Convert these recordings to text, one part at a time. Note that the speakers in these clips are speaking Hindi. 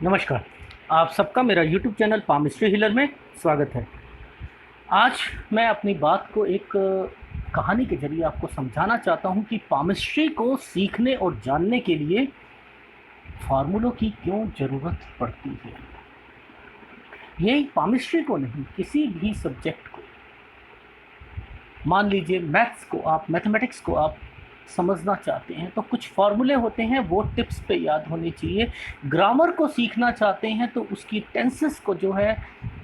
नमस्कार। आप सबका मेरा यूट्यूब चैनल पामिस्ट्री हीलर में स्वागत है। आज मैं अपनी बात को एक कहानी के ज़रिए आपको समझाना चाहता हूँ कि पामिस्ट्री को सीखने और जानने के लिए फार्मूलों की क्यों ज़रूरत पड़ती है। यही पामिस्ट्री को नहीं, किसी भी सब्जेक्ट को, मान लीजिए मैथ्स को, आप मैथमेटिक्स को आप समझना चाहते हैं तो कुछ फार्मूले होते हैं, वो टिप्स पे याद होने चाहिए। ग्रामर को सीखना चाहते हैं तो उसकी टेंसेस को जो है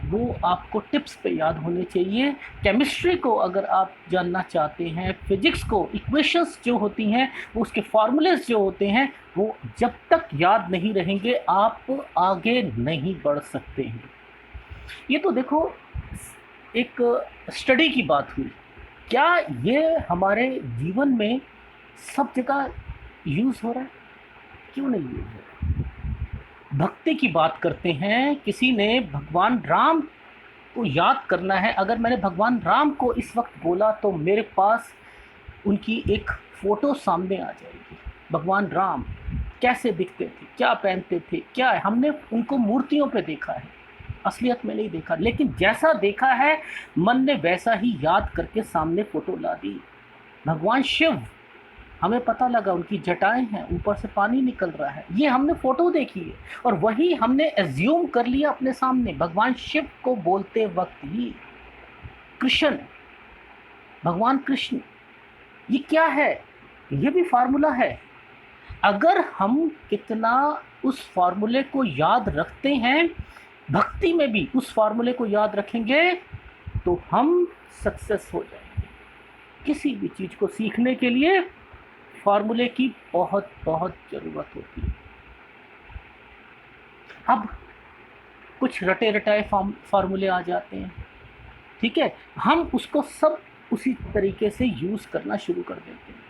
वो आपको टिप्स पे याद होने चाहिए। केमिस्ट्री को अगर आप जानना चाहते हैं, फिजिक्स को इक्वेशंस जो होती हैं वो उसके फार्मूलेस जो होते हैं वो जब तक याद नहीं रहेंगे आप आगे नहीं बढ़ सकते हैं। ये तो देखो एक स्टडी की बात हुई, क्या ये हमारे जीवन में सब जगह यूज़ हो रहा है? क्यों नहीं यूज़ हो रहा? भक्ति की बात करते हैं, किसी ने भगवान राम को याद करना है, अगर मैंने भगवान राम को इस वक्त बोला तो मेरे पास उनकी एक फ़ोटो सामने आ जाएगी। भगवान राम कैसे दिखते थे, क्या पहनते थे, क्या है, हमने उनको मूर्तियों पे देखा है, असलियत में नहीं देखा, लेकिन जैसा देखा है मन ने वैसा ही याद करके सामने फ़ोटो ला दी। भगवान शिव, हमें पता लगा उनकी जटाएं हैं, ऊपर से पानी निकल रहा है, ये हमने फ़ोटो देखी है और वही हमने एज्यूम कर लिया अपने सामने भगवान शिव को बोलते वक्त ही। कृष्ण, भगवान कृष्ण, ये क्या है? ये भी फार्मूला है। अगर हम कितना उस फार्मूले को याद रखते हैं, भक्ति में भी उस फार्मूले को याद रखेंगे तो हम सक्सेस हो जाएंगे। किसी भी चीज़ को सीखने के लिए फार्मूले की बहुत बहुत ज़रूरत होती है। अब कुछ रटे रटाए फार्मूले आ जाते हैं, ठीक है, हम उसको सब उसी तरीके से यूज़ करना शुरू कर देते हैं।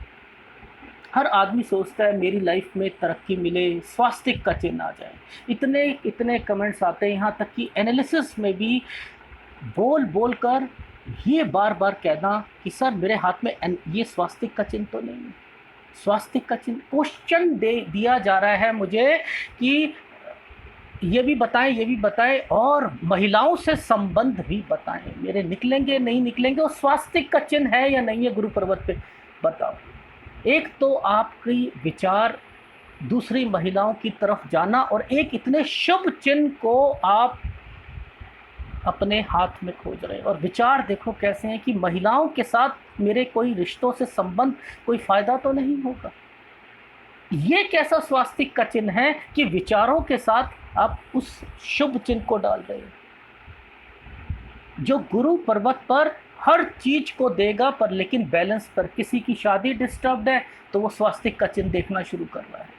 हर आदमी सोचता है मेरी लाइफ में तरक्की मिले, स्वास्तिक का चिन्ह आ जाए, इतने इतने कमेंट्स आते हैं, यहाँ तक कि एनालिसिस में भी बोल बोल कर ये बार बार कहना कि सर मेरे हाथ में ये स्वास्तिक का चिन्ह तो नहीं है। स्वास्तिक का चिन्ह क्वेश्चन दिया जा रहा है मुझे कि ये भी बताएं, ये भी बताएं और महिलाओं से संबंध भी बताएं, मेरे निकलेंगे नहीं निकलेंगे, और स्वास्तिक का चिन्ह है या नहीं है गुरु पर्वत पे, बताओ। एक तो आपकी विचार दूसरी महिलाओं की तरफ जाना, और एक इतने शुभ चिन्ह को आप अपने हाथ में खोज रहे हैं। और विचार देखो कैसे हैं कि महिलाओं के साथ मेरे कोई रिश्तों से संबंध, कोई फ़ायदा तो नहीं होगा। ये कैसा स्वास्तिक का चिन्ह है कि विचारों के साथ आप उस शुभ चिन्ह को डाल रहे हैं जो गुरु पर्वत पर हर चीज को देगा, पर लेकिन बैलेंस पर। किसी की शादी डिस्टर्ब्ड है तो वो स्वास्तिक का चिन्ह देखना शुरू कर रहा है,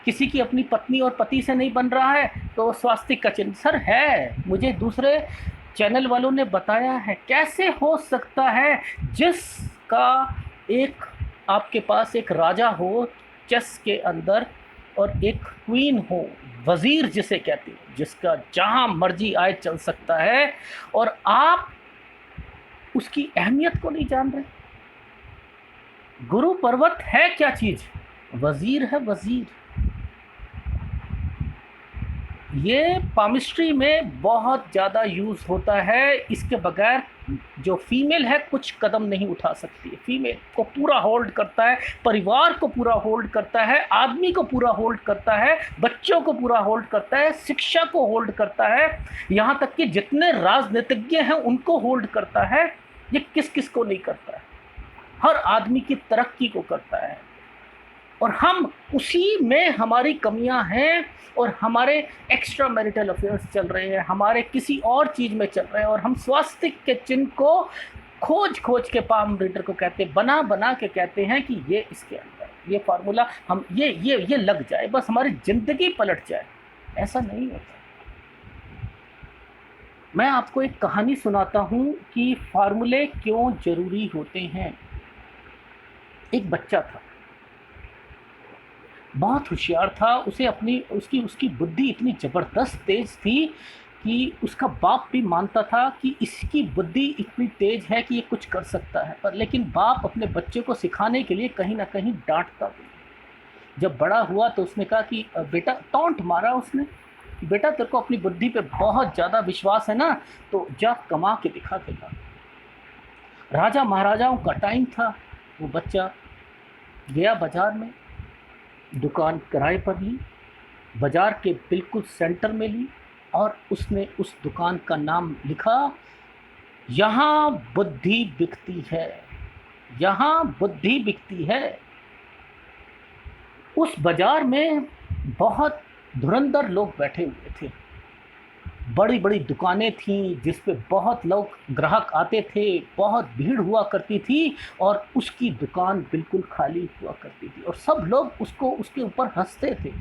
किसी की अपनी पत्नी और पति से नहीं बन रहा है तो स्वास्तिक का चिन्ह सर है, मुझे दूसरे चैनल वालों ने बताया है। कैसे हो सकता है जिसका एक आपके पास एक राजा हो चेस के अंदर और एक क्वीन हो, वजीर जिसे कहते हैं, जिसका जहां मर्जी आए चल सकता है, और आप उसकी अहमियत को नहीं जान रहे। गुरु पर्वत है क्या चीज? वजीर है, वजीर। ये पामिस्ट्री में बहुत ज़्यादा यूज़ होता है, इसके बगैर जो फीमेल है कुछ कदम नहीं उठा सकती है। फीमेल को पूरा होल्ड करता है, परिवार को पूरा होल्ड करता है, आदमी को पूरा होल्ड करता है, बच्चों को पूरा होल्ड करता है, शिक्षा को होल्ड करता है, यहाँ तक कि जितने राजनीतिज्ञ हैं उनको होल्ड करता है। ये किस किस को नहीं करता है? हर आदमी की तरक्की को करता है, और हम उसी में हमारी कमियां हैं, और हमारे एक्स्ट्रा मैरिटल अफेयर्स चल रहे हैं, हमारे किसी और चीज़ में चल रहे हैं, और हम स्वास्तिक के चिन्ह को खोज खोज के पाम रीडर को कहते हैं, बना बना के कहते हैं कि ये इसके अंदर ये फार्मूला हम ये लग जाए, बस हमारी ज़िंदगी पलट जाए। ऐसा नहीं होता। मैं आपको एक कहानी सुनाता हूँ कि फार्मूले क्यों ज़रूरी होते हैं। एक बच्चा था, बहुत होशियार था, उसे अपनी उसकी बुद्धि इतनी ज़बरदस्त तेज़ थी कि उसका बाप भी मानता था कि इसकी बुद्धि इतनी तेज़ है कि ये कुछ कर सकता है, पर लेकिन बाप अपने बच्चे को सिखाने के लिए कहीं ना कहीं डांटता भी। जब बड़ा हुआ तो उसने कहा कि बेटा, टॉन्ट मारा उसने कि बेटा तेरे को अपनी बुद्धि पे बहुत ज़्यादा विश्वास है ना, तो जा कमा के दिखा के ला। राजा महाराजाओं का टाइम था। वो बच्चा गया बाजार में, दुकान किराए पर ली, बाजार के बिल्कुल सेंटर में ली, और उसने उस दुकान का नाम लिखा, यहाँ बुद्धि बिकती है, यहाँ बुद्धि बिकती है। उस बाजार में बहुत धुरंधर लोग बैठे हुए थे। बड़ी बड़ी दुकानें थीं जिस पे बहुत लोग ग्राहक आते थे, बहुत भीड़ हुआ करती थी, और उसकी दुकान बिल्कुल खाली हुआ करती थी, और सब लोग उसको उसके ऊपर हंसते थे।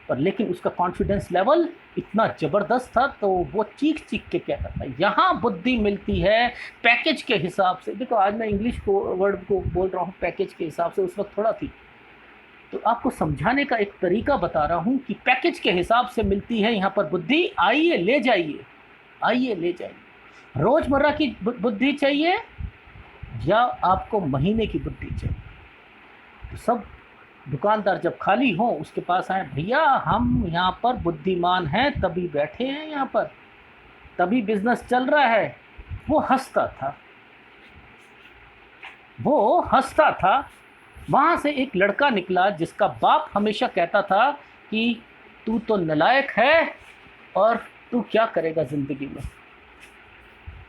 पर लेकिन उसका कॉन्फिडेंस लेवल इतना ज़बरदस्त था, तो वो चीख चीख के कहता था, यहाँ बुद्धि मिलती है पैकेज के हिसाब से। देखो आज मैं इंग्लिश को वर्ड को बोल रहा हूँ पैकेज के हिसाब से, उस वक्त थोड़ा थी, तो आपको समझाने का एक तरीका बता रहा हूँ कि पैकेज के हिसाब से मिलती है यहाँ पर बुद्धि। आइए ले जाइए, आइए ले जाइए। रोज़मर्रा की बुद्धि चाहिए या आपको महीने की बुद्धि चाहिए? तो सब दुकानदार जब खाली हों उसके पास आए, भैया हम यहाँ पर बुद्धिमान हैं तभी बैठे हैं यहाँ पर, तभी बिजनेस चल रहा है। वो हंसता था, वो हंसता था। वहाँ से एक लड़का निकला जिसका बाप हमेशा कहता था कि तू तो नालायक है और तू क्या करेगा ज़िंदगी में,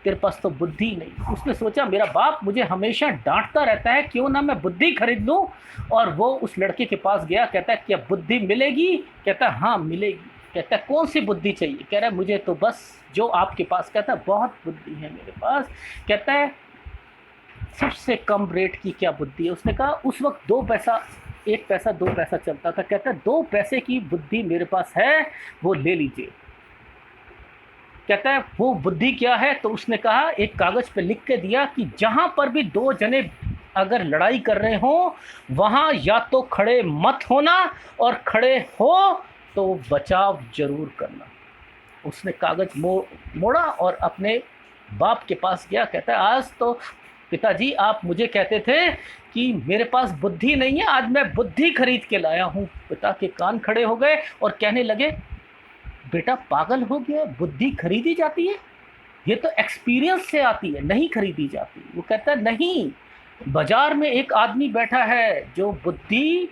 तेरे पास तो बुद्धि नहीं। उसने सोचा मेरा बाप मुझे हमेशा डांटता रहता है, क्यों ना मैं बुद्धि खरीद लूँ। और वो उस लड़के के पास गया, कहता है क्या बुद्धि मिलेगी? कहता है हाँ मिलेगी। कहता है कौन सी बुद्धि चाहिए? कह रहा है मुझे तो बस जो आपके पास। कहता है बहुत बुद्धि है मेरे पास। कहता है सबसे कम रेट की क्या बुद्धि है? उसने कहा उस वक्त 2 पैसा, 1 पैसा 2 पैसा चलता था। कहता है 2 पैसे की बुद्धि मेरे पास है, वो ले लीजिए। कहता है वो बुद्धि क्या है? तो उसने कहा एक कागज़ पे लिख के दिया कि जहाँ पर भी 2 जने अगर लड़ाई कर रहे हों वहाँ या तो खड़े मत होना, और खड़े हो तो बचाव जरूर करना। उसने कागज़ मोड़ा और अपने बाप के पास गया। कहता है आज तो पिताजी आप मुझे कहते थे कि मेरे पास बुद्धि नहीं है, आज मैं बुद्धि खरीद के लाया हूँ। पिता के कान खड़े हो गए और कहने लगे बेटा पागल हो गया, बुद्धि खरीदी जाती है? ये तो एक्सपीरियंस से आती है, नहीं खरीदी जाती। वो कहता है नहीं, बाजार में एक आदमी बैठा है जो बुद्धि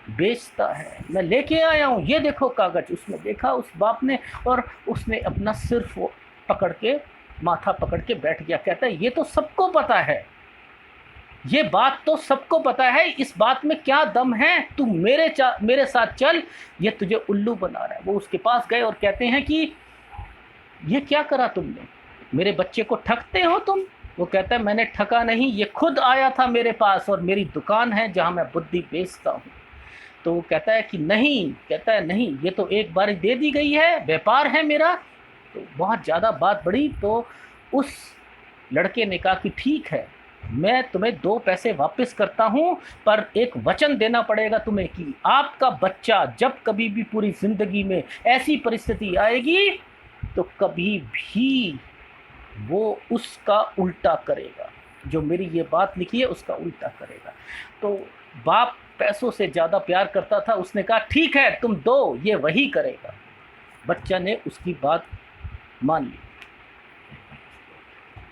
बेचता है, मैं लेके आया हूँ, ये देखो कागज। उसने देखा उस बाप ने, और उसने अपना सिर पकड़ के, माथा पकड़ के बैठ गया। कहता है ये तो सबको पता है, ये बात तो सबको पता है, इस बात में क्या दम है? तू मेरे साथ चल, ये तुझे उल्लू बना रहा है। वो उसके पास गए और कहते हैं कि ये क्या करा तुमने, मेरे बच्चे को ठगते हो तुम? वो कहता है मैंने ठगा नहीं, ये खुद आया था मेरे पास और मेरी दुकान है जहाँ मैं बुद्धि बेचता हूँ। तो वो कहता है कि नहीं, कहता है नहीं, ये तो एक बार दे दी गई है, व्यापार है मेरा। तो बहुत ज़्यादा बात बढ़ी। तो उस लड़के ने कहा कि ठीक है, मैं तुम्हें 2 पैसे वापस करता हूँ, पर एक वचन देना पड़ेगा तुम्हें कि आपका बच्चा जब कभी भी पूरी ज़िंदगी में ऐसी परिस्थिति आएगी तो कभी भी वो उसका उल्टा करेगा, जो मेरी ये बात लिखी है उसका उल्टा करेगा। तो बाप पैसों से ज़्यादा प्यार करता था। उसने कहा ठीक है तुम दो, ये वही करेगा। बच्चा ने उसकी बात मान ली।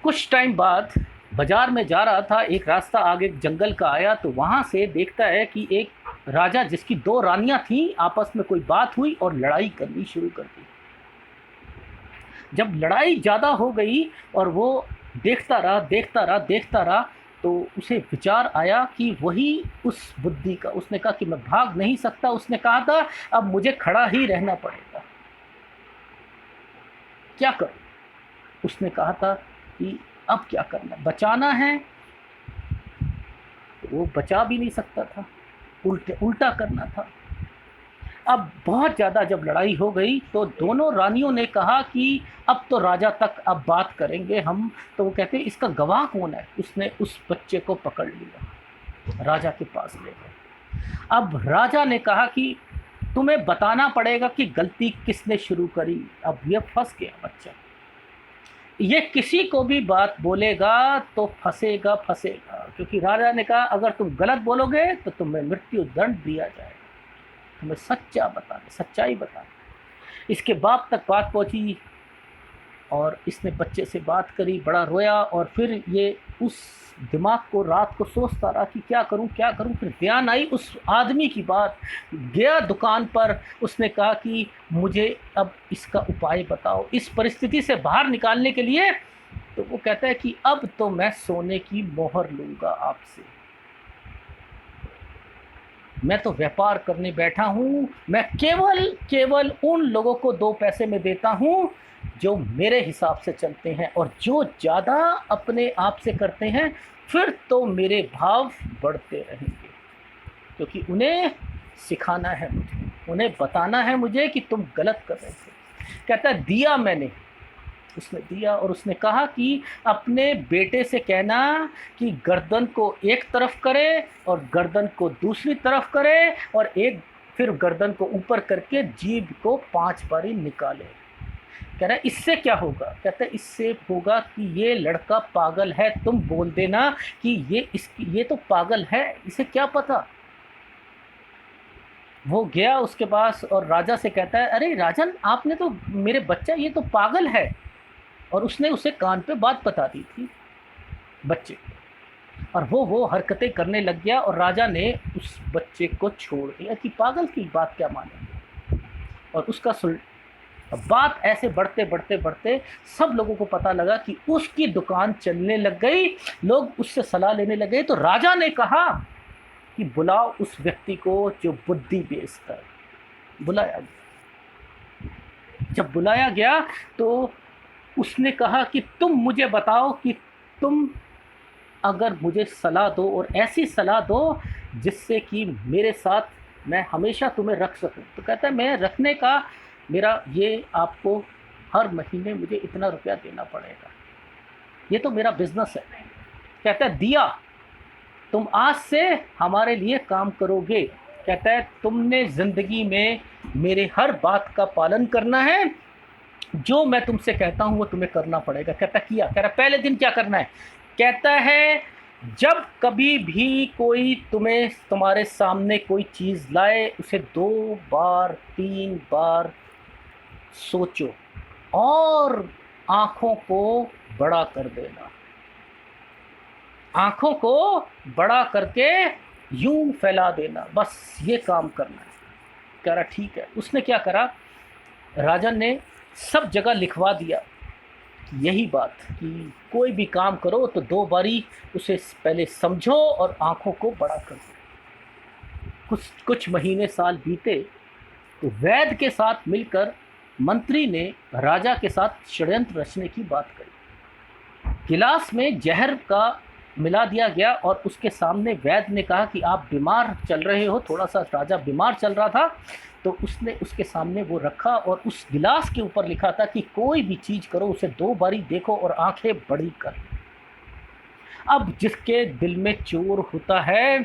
कुछ टाइम बाद बाजार में जा रहा था, एक रास्ता आगे जंगल का आया, तो वहाँ से देखता है कि एक राजा जिसकी 2 रानियाँ थीं, आपस में कोई बात हुई और लड़ाई करनी शुरू कर दी। जब लड़ाई ज़्यादा हो गई और वो देखता रहा, तो उसे विचार आया कि वही उस बुद्धि का। उसने कहा कि मैं भाग नहीं सकता। उसने कहा था अब मुझे खड़ा ही रहना पड़ेगा, क्या करूं? उसने कहा था कि अब क्या करना, बचाना है। तो वो बचा भी नहीं सकता था, उल्टा करना था। अब बहुत ज़्यादा जब लड़ाई हो गई तो दोनों रानियों ने कहा कि अब तो राजा तक अब बात करेंगे हम। तो वो कहते हैं इसका गवाह कौन है? उसने उस बच्चे को पकड़ लिया, राजा के पास ले गए। अब राजा ने कहा कि तुम्हें बताना पड़ेगा कि गलती किसने शुरू करी। अब ये फंस गया बच्चा, ये किसी को भी बात बोलेगा तो फंसेगा, क्योंकि राजा ने कहा अगर तुम गलत बोलोगे तो तुम्हें मृत्यु दंड दिया जाएगा, तुम्हें सच्चाई बताना। इसके बाप तक बात पहुंची और इसने बच्चे से बात करी, बड़ा रोया। और फिर ये उस दिमाग को रात को सोचता रहा कि क्या करूं क्या करूं। फिर ध्यान आई उस आदमी की बात, गया दुकान पर, उसने कहा कि मुझे अब इसका उपाय बताओ इस परिस्थिति से बाहर निकालने के लिए। तो वो कहता है कि अब तो मैं सोने की मोहर लूँगा आपसे, मैं तो व्यापार करने बैठा हूँ, मैं केवल केवल उन लोगों को 2 पैसे में देता हूँ जो मेरे हिसाब से चलते हैं, और जो ज़्यादा अपने आप से करते हैं फिर तो मेरे भाव बढ़ते रहेंगे, क्योंकि उन्हें सिखाना है मुझे, उन्हें बताना है मुझे कि तुम गलत कर रहे थे। कहता है दिया मैंने, उसने दिया और उसने कहा कि अपने बेटे से कहना कि गर्दन को एक तरफ करे और गर्दन को दूसरी तरफ करे, और एक फिर गर्दन को ऊपर करके जीभ को 5 बारी निकाले। कह रहा है इससे क्या होगा? कहता है इससे होगा कि ये लड़का पागल है, तुम बोल देना कि ये तो पागल है, इसे क्या पता। वो गया उसके पास और राजा से कहता है अरे राजन, आपने तो मेरे बच्चा ये तो पागल है, और उसने उसे कान पे बात बता दी थी बच्चे, और वो हरकतें करने लग गया। और राजा ने उस बच्चे को छोड़ दिया कि पागल की बात क्या मानेंगे। और उसका बात ऐसे बढ़ते बढ़ते बढ़ते सब लोगों को पता लगा कि उसकी दुकान चलने लग गई, लोग उससे सलाह लेने लगे। तो राजा ने कहा कि बुलाओ उस व्यक्ति को जो बुद्धि बेचता है। बुलाया गया। जब बुलाया गया तो उसने कहा कि तुम मुझे बताओ कि तुम अगर मुझे सलाह दो और ऐसी सलाह दो जिससे कि मेरे साथ मैं हमेशा तुम्हें रख सकूं। तो कहता है मैं रखने का मेरा ये आपको हर महीने मुझे इतना रुपया देना पड़ेगा, ये तो मेरा बिजनेस है। कहता है दिया, तुम आज से हमारे लिए काम करोगे। कहता है तुमने ज़िंदगी में मेरे हर बात का पालन करना है, जो मैं तुमसे कहता हूँ वो तुम्हें करना पड़ेगा। कहता किया। कह रहा पहले दिन क्या करना है? कहता है जब कभी भी कोई तुम्हारे सामने कोई चीज़ लाए उसे 2 बार 3 बार सोचो और आँखों को बड़ा कर देना, आँखों को बड़ा करके यूं फैला देना, बस ये काम करना है। कह रहा ठीक है। उसने क्या करा, राजन ने सब जगह लिखवा दिया यही बात कि कोई भी काम करो तो 2 बारी उसे पहले समझो और आँखों को बड़ा कर दो। कुछ महीने साल बीते तो वैद्य के साथ मिलकर मंत्री ने राजा के साथ षड्यंत्र रचने की बात करी। गिलास में जहर का मिला दिया गया और उसके सामने वैद्य ने कहा कि आप बीमार चल रहे हो, थोड़ा सा राजा बीमार चल रहा था, तो उसने उसके सामने वो रखा और उस गिलास के ऊपर लिखा था कि कोई भी चीज़ करो उसे 2 बारी देखो और आंखें बड़ी कर। अब जिसके दिल में चोर होता है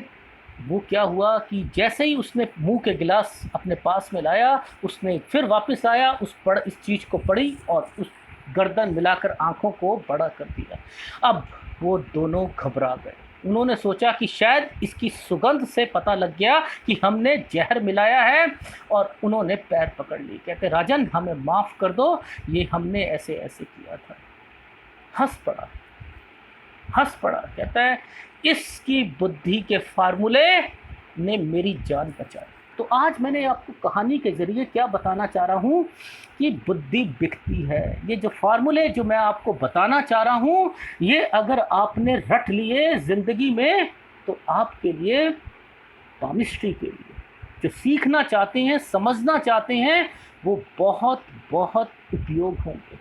वो क्या हुआ कि जैसे ही उसने मुंह के गिलास अपने पास में लाया, उसने फिर वापस आया, इस चीज़ को पढ़ी और उस गर्दन मिलाकर आंखों को बड़ा कर दिया। अब वो दोनों घबरा गए। उन्होंने सोचा कि शायद इसकी सुगंध से पता लग गया कि हमने जहर मिलाया है, और उन्होंने पैर पकड़ ली। कहते राजन हमें माफ़ कर दो, ये हमने ऐसे ऐसे किया था। हंस पड़ा। कहता है इसकी बुद्धि के फार्मूले ने मेरी जान बचाई। तो आज मैंने आपको कहानी के ज़रिए क्या बताना चाह रहा हूँ कि बुद्धि बिकती है। ये जो फार्मूले जो मैं आपको बताना चाह रहा हूँ, ये अगर आपने रट लिए ज़िंदगी में तो आपके लिए, पामिस्ट्री के लिए, जो सीखना चाहते हैं, समझना चाहते हैं, वो बहुत बहुत उपयोग होंगे।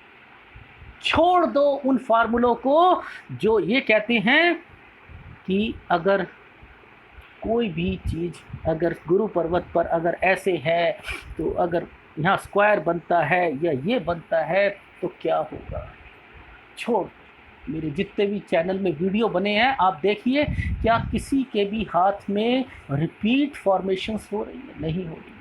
छोड़ दो उन फार्मूलों को जो ये कहते हैं कि अगर कोई भी चीज़ अगर गुरु पर्वत पर अगर ऐसे है तो अगर यहाँ स्क्वायर बनता है या ये बनता है तो क्या होगा। छोड़, मेरे जितने भी चैनल में वीडियो बने हैं आप देखिए, क्या किसी के भी हाथ में रिपीट फॉर्मेशंस हो रही है? नहीं हो रही।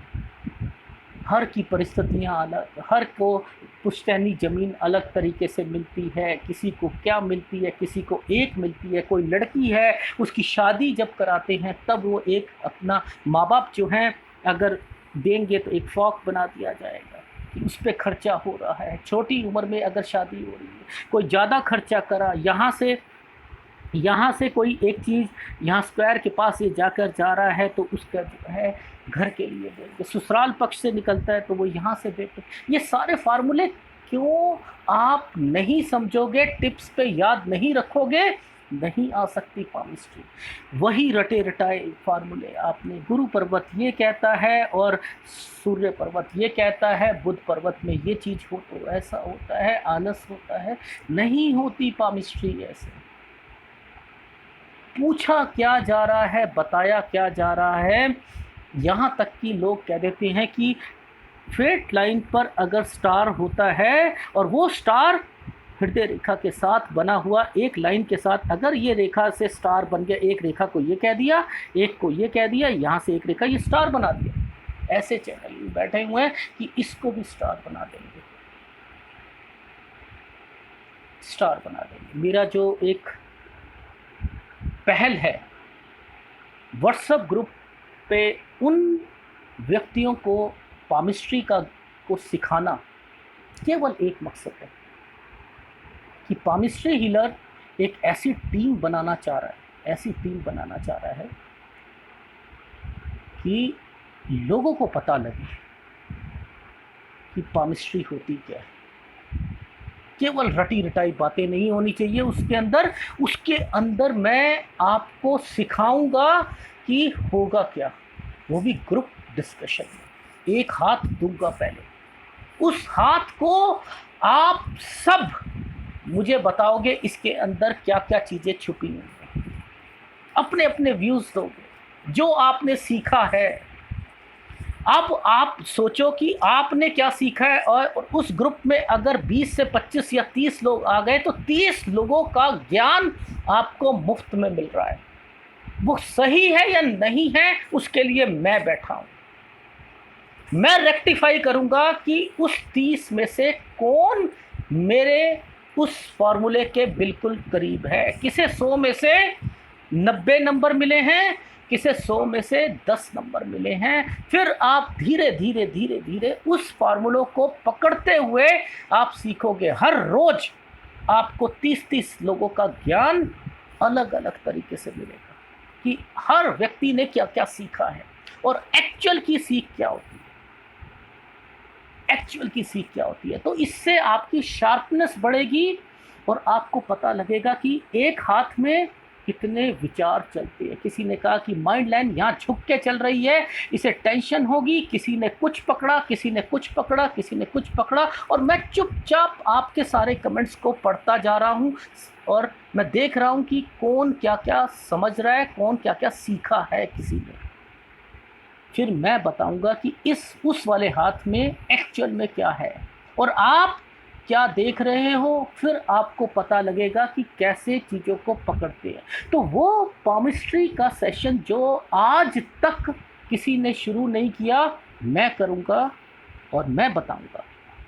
हर की परिस्थितियाँ अलग, हर को पुश्तैनी ज़मीन अलग तरीके से मिलती है। किसी को क्या मिलती है, किसी को एक मिलती है। कोई लड़की है, उसकी शादी जब कराते हैं तब वो एक अपना माँ बाप जो हैं अगर देंगे तो एक फ्रॉक बना दिया जाएगा, कि उस पे खर्चा हो रहा है, छोटी उम्र में अगर शादी हो रही है, कोई ज़्यादा खर्चा करा, यहाँ से कोई एक चीज़ यहाँ स्क्वायर के पास ये जाकर जा रहा है तो उसका जो है घर के लिए देंगे, ससुराल पक्ष से निकलता है तो वो यहाँ से देते। ये सारे फार्मूले क्यों आप नहीं समझोगे, टिप्स पे याद नहीं रखोगे, नहीं आ सकती पामिस्ट्री। वही रटे रटाए फार्मूले आपने, गुरु पर्वत ये कहता है और सूर्य पर्वत ये कहता है, बुध पर्वत में ये चीज़ हो तो ऐसा होता है, आलस होता है, नहीं होती पामिस्ट्री ऐसे। पूछा क्या जा रहा है, बताया क्या जा रहा है, यहाँ तक कि लोग कह देते हैं कि फेट लाइन पर अगर स्टार होता है और वो स्टार हृदय रेखा के साथ बना हुआ एक लाइन के साथ, अगर ये रेखा से स्टार बन गया, एक रेखा को ये कह दिया, एक को ये कह दिया, यहाँ से एक रेखा ये स्टार बना दिया। ऐसे चैनल बैठे हुए हैं कि इसको भी स्टार बना देंगे, स्टार बना देंगे। मेरा जो एक पहल है व्हाट्सएप ग्रुप पे उन व्यक्तियों को पामिस्ट्री को सिखाना, केवल एक मकसद है कि पामिस्ट्री हीलर एक ऐसी टीम बनाना चाह रहा है, ऐसी टीम बनाना चाह रहा है कि लोगों को पता लगे कि पामिस्ट्री होती क्या है। केवल रटी रटाई बातें नहीं होनी चाहिए उसके अंदर मैं आपको सिखाऊंगा कि होगा क्या, वो भी ग्रुप डिस्कशन में। एक हाथ दूंगा पहले, उस हाथ को आप सब मुझे बताओगे इसके अंदर क्या क्या चीज़ें छुपी हुई हैं, अपने अपने व्यूज़ दोगे जो आपने सीखा है। अब आप सोचो कि आपने क्या सीखा है, और उस ग्रुप में अगर 20 से 25 या 30 लोग आ गए तो 30 लोगों का ज्ञान आपको मुफ्त में मिल रहा है। वो सही है या नहीं है उसके लिए मैं बैठा हूँ, मैं रेक्टिफाई करूँगा कि उस 30 में से कौन मेरे उस फॉर्मूले के बिल्कुल करीब है। किसे 100 में से 90 नंबर मिले हैं, किसे 100 में से 10 नंबर मिले हैं। फिर आप धीरे धीरे धीरे धीरे उस फार्मूलों को पकड़ते हुए आप सीखोगे। हर रोज आपको 30-30 लोगों का ज्ञान अलग अलग तरीके से मिलेगा कि हर व्यक्ति ने क्या क्या सीखा है और एक्चुअल की सीख क्या होती है, एक्चुअल की सीख क्या होती है। तो इससे आपकी शार्पनेस बढ़ेगी और आपको पता लगेगा कि एक हाथ में कितने विचार चलते हैं। किसी ने कहा कि माइंड लाइन यहाँ झुक के चल रही है, इसे टेंशन होगी, किसी ने कुछ पकड़ा, किसी ने कुछ पकड़ा, किसी ने कुछ पकड़ा, और मैं चुपचाप आपके सारे कमेंट्स को पढ़ता जा रहा हूँ और मैं देख रहा हूँ कि कौन क्या क्या समझ रहा है, कौन क्या क्या सीखा है किसी ने। फिर मैं बताऊंगा कि उस वाले हाथ में एक्चुअल में क्या है और आप क्या देख रहे हो। फिर आपको पता लगेगा कि कैसे चीज़ों को पकड़ते हैं। तो वो पामिस्ट्री का सेशन जो आज तक किसी ने शुरू नहीं किया, मैं करूँगा और मैं बताऊँगा।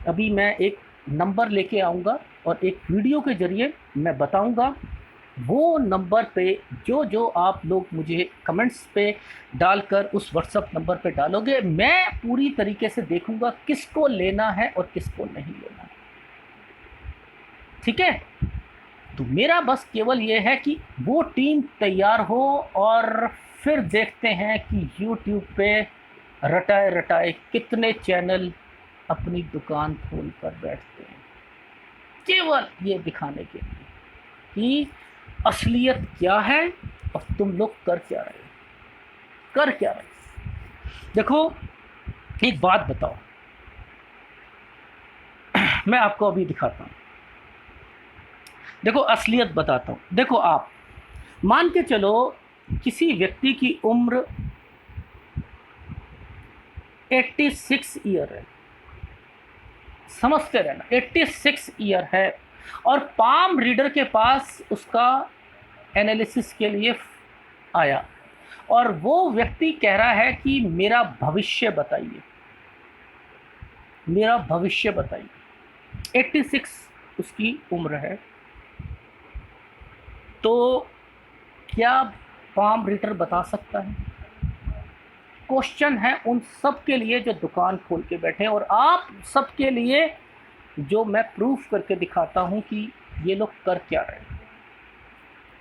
अभी मैं एक नंबर लेके आऊँगा और एक वीडियो के ज़रिए मैं बताऊँगा। वो नंबर पे जो आप लोग मुझे कमेंट्स पे डालकर उस व्हाट्सएप नंबर पे डालोगे, मैं पूरी तरीके से देखूँगा किसको लेना है और किसको नहीं लेना है। ठीक है? तो मेरा बस केवल ये है कि वो टीम तैयार हो और फिर देखते हैं कि YouTube पे रटाए रटाए कितने चैनल अपनी दुकान खोल कर बैठते हैं, केवल ये दिखाने के लिए कि असलियत क्या है और तुम लोग कर क्या रहे हो, कर क्या रहे हो। देखो एक बात बताओ, मैं आपको अभी दिखाता हूँ। देखो असलियत बताता हूँ। देखो आप मान के चलो किसी व्यक्ति की उम्र 86 ईयर है, समझते रहना 86 ईयर है, और पाम रीडर के पास उसका एनालिसिस के लिए आया और वो व्यक्ति कह रहा है कि मेरा भविष्य बताइए, मेरा भविष्य बताइए। 86 उसकी उम्र है। तो क्या पाम रीडर बता सकता है? क्वेश्चन है उन सब के लिए जो दुकान खोल के बैठे हैं, और आप सब के लिए जो मैं प्रूफ करके दिखाता हूं कि ये लोग कर क्या रहे हैं,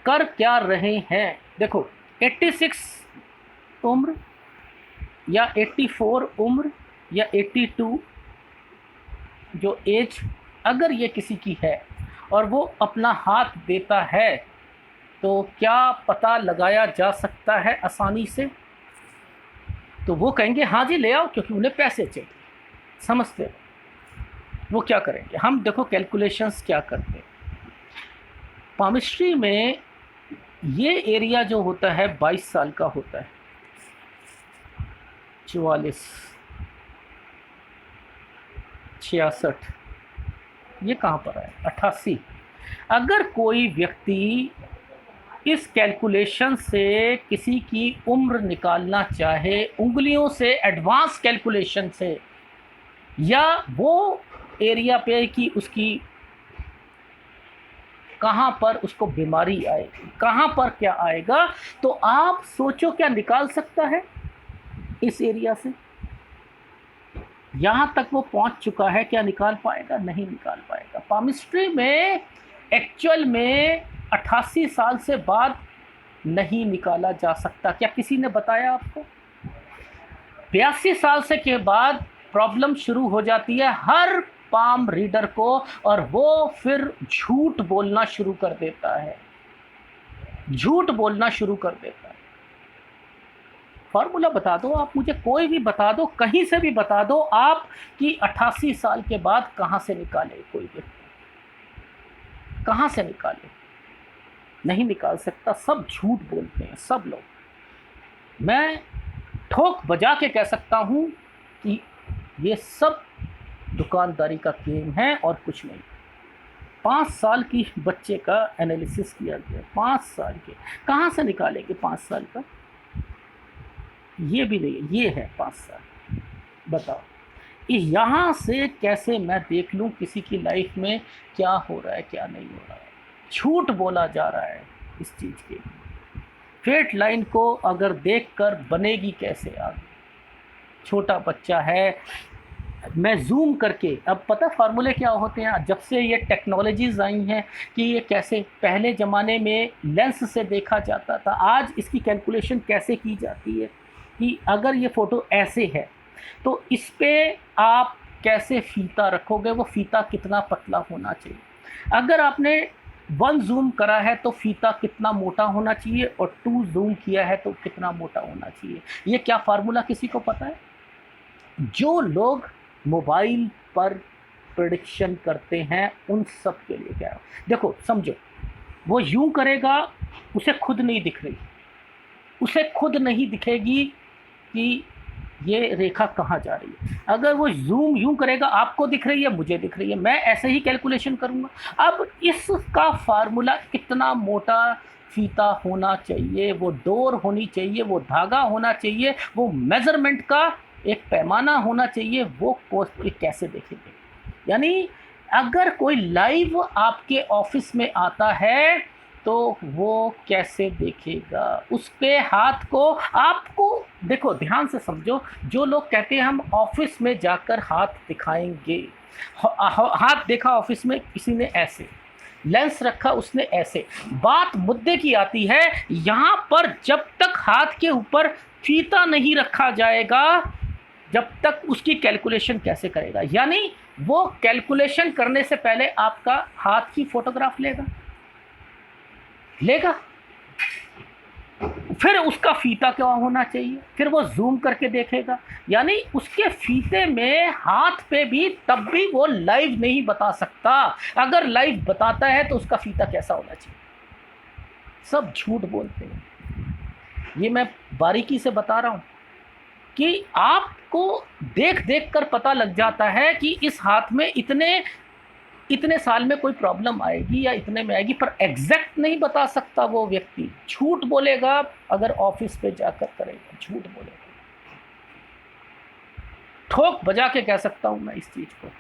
कर क्या रहे हैं। देखो 86 उम्र या 84 उम्र या 82 जो एज अगर ये किसी की है और वो अपना हाथ देता है, तो क्या पता लगाया जा सकता है आसानी से? तो वो कहेंगे हाँ जी ले आओ, क्योंकि उन्हें पैसे चाहिए। समझते हो? वो क्या करेंगे, हम देखो कैलकुलेशंस क्या करते हैं। पामिस्ट्री में ये एरिया जो होता है 22 साल का होता है, 44, 66, ये कहाँ पर है 88। अगर कोई व्यक्ति इस कैलकुलेशन से किसी की उम्र निकालना चाहे, उंगलियों से एडवांस कैलकुलेशन से, या वो एरिया पे कि उसकी कहाँ पर उसको बीमारी आएगी, कहाँ पर क्या आएगा, तो आप सोचो क्या निकाल सकता है इस एरिया से? यहाँ तक वो पहुँच चुका है, क्या निकाल पाएगा? नहीं निकाल पाएगा। पामिस्ट्री में एक्चुअल में 88 साल से बाद नहीं निकाला जा सकता। क्या किसी ने बताया आपको? 82 साल से के बाद प्रॉब्लम शुरू हो जाती है हर पाम रीडर को, और वो फिर झूठ बोलना शुरू कर देता है, झूठ बोलना शुरू कर देता है। फॉर्मूला बता दो आप मुझे, कोई भी बता दो, कहीं से भी बता दो आप कि 88 साल के बाद कहाँ से निकाले कोई व्यक्ति, कहाँ से निकाले? नहीं निकाल सकता। सब झूठ बोलते हैं सब लोग। मैं ठोक बजा के कह सकता हूँ कि ये सब दुकानदारी का गेम है और कुछ नहीं। 5 साल की बच्चे का एनालिसिस किया गया, 5 साल के, कहाँ से निकालेंगे 5 साल का? ये भी नहीं, ये है 5 साल। बताओ यहाँ से कैसे मैं देख लूँ किसी की लाइफ में क्या हो रहा है क्या नहीं हो रहा है? झूठ बोला जा रहा है इस चीज़ के। फेट लाइन को अगर देखकर बनेगी कैसे आगे? छोटा बच्चा है, मैं जूम करके, अब पता फार्मूले क्या होते हैं जब से ये टेक्नोलॉजीज़ आई हैं, कि ये कैसे पहले ज़माने में लेंस से देखा जाता था, आज इसकी कैलकुलेशन कैसे की जाती है कि अगर ये फ़ोटो ऐसे है तो इस पर आप कैसे फ़ीता रखोगे, वो फ़ीता कितना पतला होना चाहिए। अगर आपने 1 जूम करा है तो फ़ीता कितना मोटा होना चाहिए, और 2 जूम किया है तो कितना मोटा होना चाहिए। ये क्या फार्मूला किसी को पता है? जो लोग मोबाइल पर प्रेडिक्शन करते हैं उन सब के लिए क्या है? देखो समझो, वो यूं करेगा, उसे खुद नहीं दिख रही, उसे खुद नहीं दिखेगी कि ये रेखा कहाँ जा रही है। अगर वो जूम यूं करेगा, आपको दिख रही है, मुझे दिख रही है, मैं ऐसे ही कैलकुलेशन करूँगा। अब इसका फार्मूला कितना मोटा फीता होना चाहिए, वो डोर होनी चाहिए, वो धागा होना चाहिए, वो मेज़रमेंट का एक पैमाना होना चाहिए, वो कोस्ट के कैसे देखेंगे? यानी अगर कोई लाइव आपके ऑफिस में आता है तो वो कैसे देखेगा? उसके हाथ को आपको देखो, ध्यान से समझो। जो लोग कहते हैं हम ऑफिस में जाकर हाथ दिखाएंगे, हाथ देखा ऑफिस में किसी ने ऐसे, लेंस रखा उसने ऐसे, बात मुद्दे की आती है यहाँ पर। जब तक हाथ के ऊपर फीता नहीं रखा जाएगा, जब तक उसकी कैलकुलेशन कैसे करेगा? यानी वो कैलकुलेशन करने से पहले आपका हाथ की फोटोग्राफ लेगा, फिर उसका फीता क्या होना चाहिए, फिर वो जूम करके देखेगा। यानी उसके फीते में हाथ पे भी तब भी वो लाइव नहीं बता सकता। अगर लाइव बताता है तो उसका फीता कैसा होना चाहिए? सब झूठ बोलते हैं। ये मैं बारीकी से बता रहा हूँ कि आपको देख देख कर पता लग जाता है कि इस हाथ में इतने साल में कोई प्रॉब्लम आएगी या इतने में आएगी, पर एग्जैक्ट नहीं बता सकता वो व्यक्ति। झूठ बोलेगा, अगर ऑफिस पे जाकर करेगा झूठ बोलेगा। ठोक बजा के कह सकता हूँ मैं इस चीज़ को।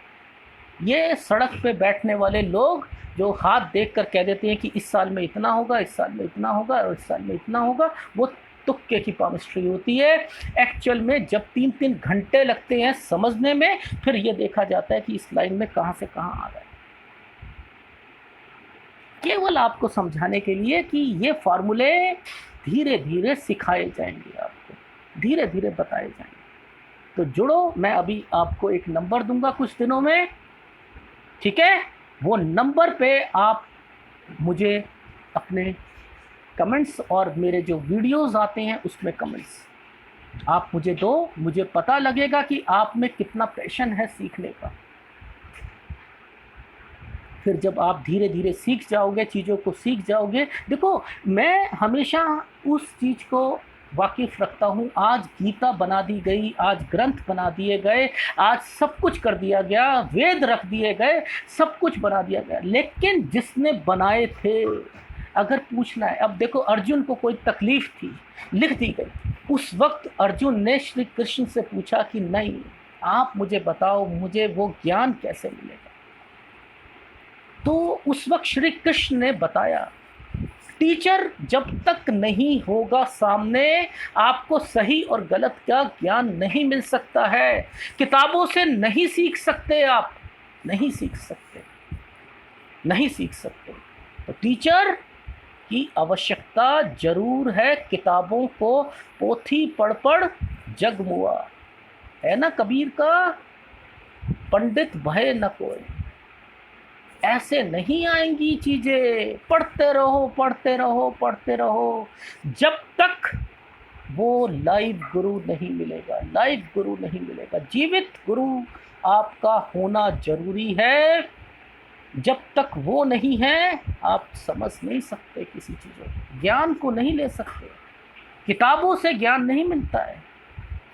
ये सड़क पे बैठने वाले लोग जो हाथ देख कर कह देते हैं कि इस साल में इतना होगा, इस साल में इतना होगा और इस साल में इतना होगा, वो तुक्के की पामिस्ट्री होती है। एक्चुअल में जब 3-3 घंटे लगते हैं समझने में, फिर ये देखा जाता है कि इस लाइन में कहाँ से कहाँ आ रहा है। केवल आपको समझाने के लिए कि ये फार्मूले धीरे धीरे सिखाए जाएंगे, आपको धीरे धीरे बताए जाएंगे। तो जुड़ो, मैं अभी आपको एक नंबर दूंगा कुछ दिनों में, ठीक है? वो नंबर पे आप मुझे अपने कमेंट्स और मेरे जो वीडियोस आते हैं उसमें कमेंट्स आप मुझे दो, मुझे पता लगेगा कि आप में कितना पैशन है सीखने का। फिर जब आप धीरे धीरे सीख जाओगे, चीज़ों को सीख जाओगे। देखो, मैं हमेशा उस चीज़ को वाकिफ़ रखता हूँ। आज गीता बना दी गई, आज ग्रंथ बना दिए गए, आज सब कुछ कर दिया गया, वेद रख दिए गए, सब कुछ बना दिया गया, लेकिन जिसने बनाए थे अगर पूछना है, अब देखो अर्जुन को कोई तकलीफ़ थी, लिख दी गई। उस वक्त अर्जुन ने श्री कृष्ण से पूछा कि नहीं, आप मुझे बताओ, मुझे वो ज्ञान कैसे मिलेगा? तो उस वक्त श्री कृष्ण ने बताया, टीचर जब तक नहीं होगा सामने, आपको सही और गलत का ज्ञान नहीं मिल सकता है। किताबों से नहीं सीख सकते, आप नहीं सीख सकते, नहीं सीख सकते। तो टीचर की आवश्यकता जरूर है। किताबों को पोथी पढ़ पढ़ जग मुआ, है ना कबीर का, पंडित भय न कोई। ऐसे नहीं आएंगी चीज़ें, पढ़ते रहो पढ़ते रहो पढ़ते रहो, जब तक वो लाइव गुरु नहीं मिलेगा, लाइव गुरु नहीं मिलेगा। जीवित गुरु आपका होना जरूरी है। जब तक वो नहीं है आप समझ नहीं सकते किसी चीज़ों को, ज्ञान को नहीं ले सकते। किताबों से ज्ञान नहीं मिलता है,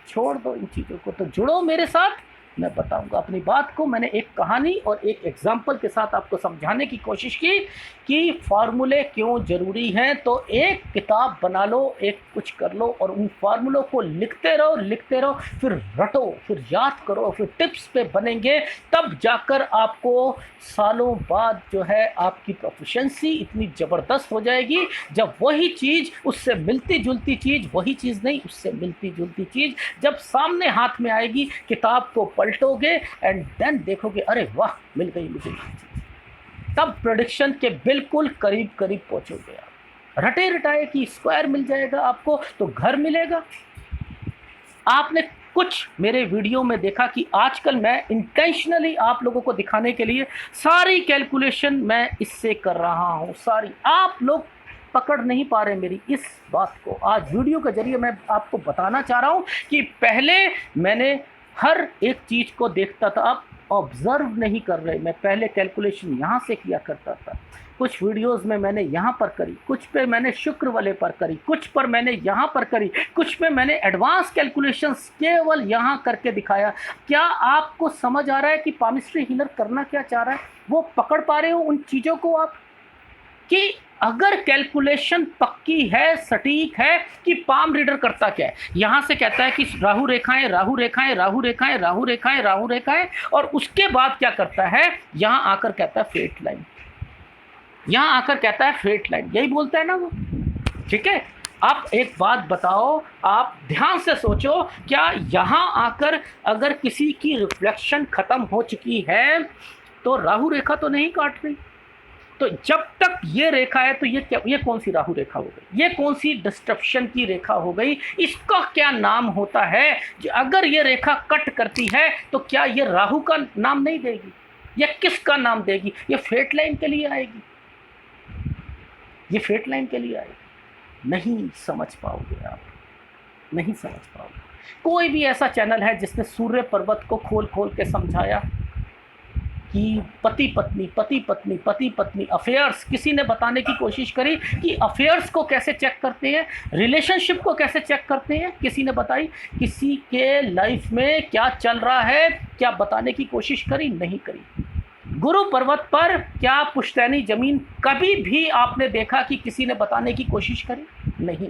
छोड़ दो इन चीज़ों को। तो जुड़ो मेरे साथ, मैं बताऊंगा अपनी बात को। मैंने एक कहानी और एक एग्जाम्पल के साथ आपको समझाने की कोशिश की कि फार्मूले क्यों ज़रूरी हैं। तो एक किताब बना लो, एक कुछ कर लो और उन फार्मूलों को लिखते रहो, लिखते रहो, फिर रटो, फिर याद करो, फिर टिप्स पे बनेंगे। तब जाकर आपको सालों बाद जो है आपकी प्रोफिशिएंसी इतनी ज़बरदस्त हो जाएगी, जब वही चीज़, उससे मिलती जुलती चीज़, वही चीज़ नहीं, उससे मिलती जुलती चीज़ जब सामने हाथ में आएगी, किताब को पलटोगे एंड देन देखोगे, अरे वाह, मिल गई मुझे ये चीज़। तब प्रेडिक्शन के बिल्कुल करीब करीब पहुंचोगे आप। रटे रटाए कि स्क्वायर मिल जाएगा आपको, तो घर मिलेगा। आपने कुछ मेरे वीडियो में देखा कि आजकल मैं इंटेंशनली आप लोगों को दिखाने के लिए सारी कैलकुलेशन मैं इससे कर रहा हूँ, सारी। आप लोग पकड़ नहीं पा रहे मेरी इस बात को। आज वीडियो के जरिए मैं आपको बताना चाह रहा हूँ कि पहले मैंने हर एक चीज़ को देखता था, अब ऑब्जर्व नहीं कर रहे। मैं पहले कैलकुलेशन यहाँ से किया करता था, कुछ वीडियोस में मैंने यहाँ पर करी, कुछ पे मैंने शुक्र वाले पर करी, कुछ पर मैंने यहाँ पर करी, कुछ पे मैंने एडवांस कैलकुलेशंस केवल यहाँ करके दिखाया। क्या आपको समझ आ रहा है कि पामिस्ट्री हीलर करना क्या चाह रहा है? वो पकड़ पा रहे हो उन चीज़ों को आप, कि अगर कैलकुलेशन पक्की है, सटीक है, कि पाम रीडर करता क्या है, यहाँ से कहता है कि राहु रेखाएं, राहु रेखाएं, राहु रेखाएं, राहु रेखाएं, राहु रेखाएं, और उसके बाद क्या करता है, यहाँ आकर कहता है फेट लाइन, यहाँ आकर कहता है फेट लाइन, यही बोलता है ना वो, ठीक है। आप एक बात बताओ, आप ध्यान से सोचो, क्या यहाँ आकर अगर किसी की रिफ्लेक्शन खत्म हो चुकी है तो राहु रेखा तो नहीं काट रही? तो जब तक ये रेखा है तो ये कौन सी राहु रेखा हो गई, ये कौन सी डिस्ट्रप्शन की रेखा हो गई, इसका क्या नाम होता है? अगर ये रेखा कट करती है तो क्या ये राहु का नाम नहीं देगी, या किसका नाम देगी? ये फेट लाइन के लिए आएगी, ये फेट लाइन के लिए आएगी। नहीं समझ पाओगे आप, नहीं समझ पाओगे। कोई भी ऐसा चैनल है जिसने सूर्य पर्वत को खोल खोल के समझाया कि पति पत्नी, पति पत्नी, पति पत्नी अफेयर्स, किसी ने बताने की कोशिश करी कि अफेयर्स को कैसे चेक करते हैं, रिलेशनशिप को कैसे चेक करते हैं? किसी ने बताई? किसी के लाइफ में क्या चल रहा है क्या बताने की कोशिश करी? नहीं करी। गुरु पर्वत पर क्या पुश्तैनी जमीन कभी भी आपने देखा कि किसी ने बताने की कोशिश करी? नहीं।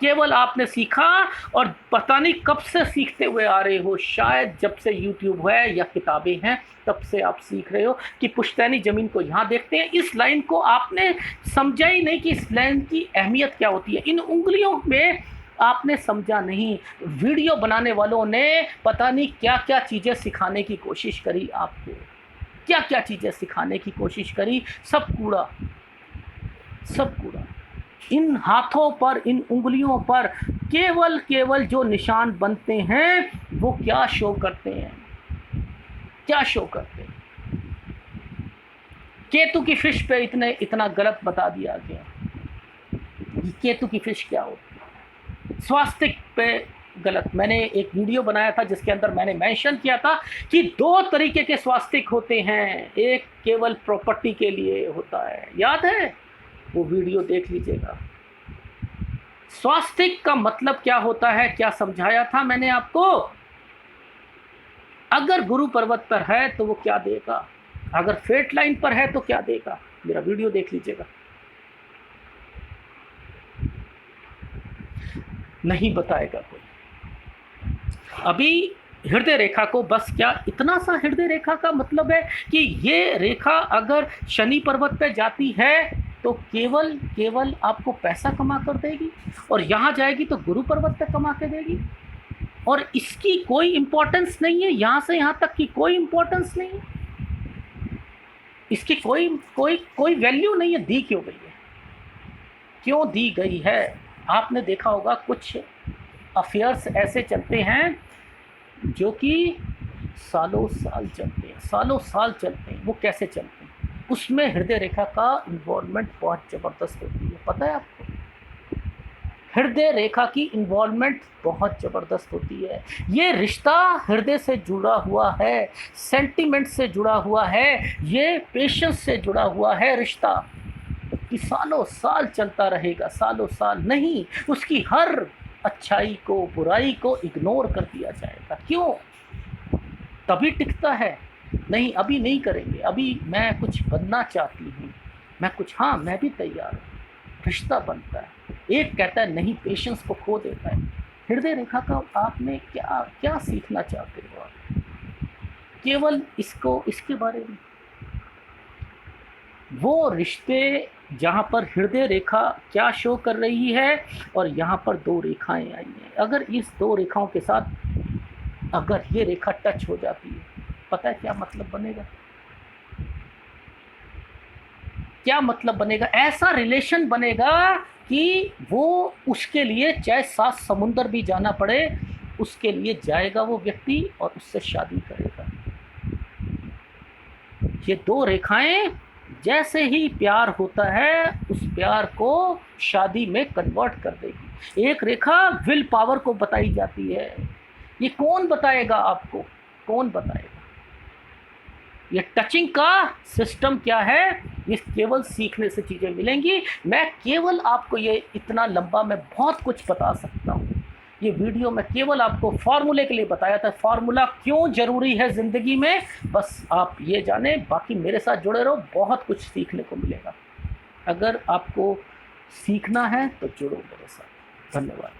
केवल आपने सीखा, और पता नहीं कब से सीखते हुए आ रहे हो, शायद जब से यूट्यूब है या किताबें हैं तब से आप सीख रहे हो कि पुश्तैनी ज़मीन को यहाँ देखते हैं। इस लाइन को आपने समझा ही नहीं कि इस लाइन की अहमियत क्या होती है। इन उंगलियों में आपने समझा नहीं। वीडियो बनाने वालों ने पता नहीं क्या क्या चीज़ें सिखाने की कोशिश करी आपको, क्या क्या चीज़ें सिखाने की कोशिश करी। सब कूड़ा, सब कूड़ा। इन हाथों पर, इन उंगलियों पर केवल जो निशान बनते हैं वो क्या शो करते हैं, क्या शो करते हैं। केतु की फिश पे इतना गलत बता दिया गया। केतु की फिश क्या होती है? स्वास्तिक पे गलत। मैंने एक वीडियो बनाया था जिसके अंदर मैंने मेंशन किया था कि 2 तरीके के स्वास्तिक होते हैं, एक केवल प्रॉपर्टी के लिए होता है, याद है? वो वीडियो देख लीजिएगा। स्वास्तिक का मतलब क्या होता है, क्या समझाया था मैंने आपको। अगर गुरु पर्वत पर है तो वो क्या देगा, अगर फेट लाइन पर है तो क्या देगा, मेरा वीडियो देख लीजिएगा। नहीं बताएगा कोई। अभी हृदय रेखा को बस क्या इतना सा हृदय रेखा का मतलब है कि ये रेखा अगर शनि पर्वत पे जाती है तो केवल आपको पैसा कमा कर देगी, और यहाँ जाएगी तो गुरु पर्वत पे कमा के देगी, और इसकी कोई इंपॉर्टेंस नहीं है। यहाँ से यहाँ तक की कोई इंपॉर्टेंस नहीं है, इसकी कोई वैल्यू नहीं है। दी क्यों गई है, क्यों दी गई है? आपने देखा होगा कुछ अफेयर्स ऐसे चलते हैं जो कि सालों साल चलते हैं, सालों साल चलते हैं। वो कैसे चलते हैं? उसमें हृदय रेखा का इन्वॉल्वमेंट बहुत ज़बरदस्त होती है, पता है आपको? हृदय रेखा की इन्वॉल्वमेंट बहुत ज़बरदस्त होती है। ये रिश्ता हृदय से जुड़ा हुआ है, सेंटिमेंट से जुड़ा हुआ है, ये पेशेंस से जुड़ा हुआ है रिश्ता कि सालों साल चलता रहेगा, सालों साल नहीं। उसकी हर अच्छाई को, बुराई को इग्नोर कर दिया जाएगा। क्यों? तभी टिकता है। नहीं, अभी नहीं करेंगे, अभी मैं कुछ बनना चाहती हूँ, मैं कुछ, हाँ मैं भी तैयार हूँ। रिश्ता बनता है, एक कहता है नहीं, पेशेंस को खो देता है। हृदय रेखा का आपने क्या क्या सीखना चाहते हो आप? केवल इसको, इसके बारे में। वो रिश्ते जहाँ पर हृदय रेखा क्या शो कर रही है, और यहाँ पर 2 रेखाएं आई हैं। अगर इस 2 रेखाओं के साथ अगर ये रेखा टच हो जाती है, पता है क्या मतलब बनेगा? क्या मतलब बनेगा? ऐसा रिलेशन बनेगा कि वो उसके लिए चाहे 7 समुंदर भी जाना पड़े, उसके लिए जाएगा वो व्यक्ति और उससे शादी करेगा। ये 2 रेखाएं जैसे ही प्यार होता है, उस प्यार को शादी में कन्वर्ट कर देगी। एक रेखा विल पावर को बताई जाती है। ये कौन बताएगा आपको, कौन बताएगा? ये टचिंग का सिस्टम क्या है, ये केवल सीखने से चीज़ें मिलेंगी। मैं केवल आपको ये इतना लंबा, मैं बहुत कुछ बता सकता हूँ। ये वीडियो मैं केवल आपको फार्मूले के लिए बताया था। फार्मूला क्यों ज़रूरी है ज़िंदगी में, बस आप ये जाने। बाकी मेरे साथ जुड़े रहो, बहुत कुछ सीखने को मिलेगा। अगर आपको सीखना है तो जुड़ो मेरे साथ। धन्यवाद।